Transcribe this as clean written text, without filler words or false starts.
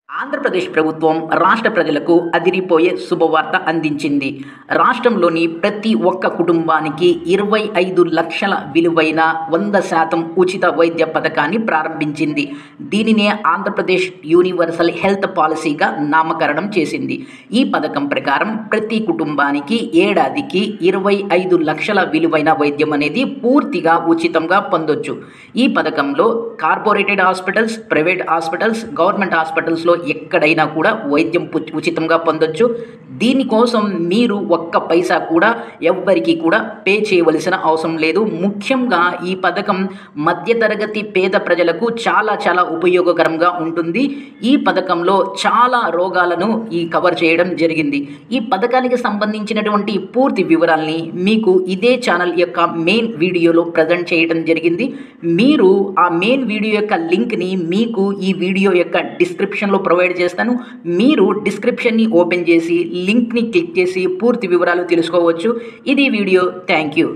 ఆంధ్రప్రదేశ్ ప్రభుత్వం రాష్ట్ర ప్రజలకు అదిరిపోయే శుభవార్త అందించింది. రాష్ట్రంలోని ప్రతి ఒక్క కుటుంబానికి 25 లక్షల విలువైన 100% ఉచిత వైద్య పథకాన్ని ప్రారంభించింది. దీనినే ఆంధ్రప్రదేశ్ యూనివర్సల్ హెల్త్ పాలసీగా నామకరణం చేసింది. ఈ పథకం ప్రకారం ప్రతి కుటుంబానికి ఏడాదికి 25 లక్షల విలువైన వైద్యం అనేది పూర్తిగా ఉచితంగా పొందొచ్చు. ఈ పథకంలో కార్పొరేటెడ్ హాస్పిటల్స్, ప్రైవేట్ హాస్పిటల్స్, గవర్నమెంట్ హాస్పిటల్స్లో ఎక్కడైనా కూడా వైద్యం ఉచితంగా పొందొచ్చు. దీనికోసం మీరు ఒక్క పైసా కూడా ఎవ్వరికి కూడా పే చేయవలసిన అవసరం లేదు. ముఖ్యంగా ఈ పథకం మధ్యతరగతి పేద ప్రజలకు చాలా ఉపయోగకరంగా ఉంటుంది. ఈ పథకంలో చాలా రోగాలను కవర్ చేయడం జరిగింది. ఈ పథకానికి సంబంధించినటువంటి పూర్తి వివరాల్ని మీకు ఇదే ఛానల్ యొక్క మెయిన్ వీడియోలో ప్రజెంట్ చేయడం జరిగింది. మీరు ఆ మెయిన్ వీడియో యొక్క లింక్ని మీకు ఈ వీడియో యొక్క డిస్క్రిప్షన్లో ప్రొవైడ్ చేస్తాను. మీరు డిస్క్రిప్షన్ని ఓపెన్ చేసి లింక్ని క్లిక్ చేసి పూర్తి వివరాలు తెలుసుకోవచ్చు. ఇది వీడియో. Thank you.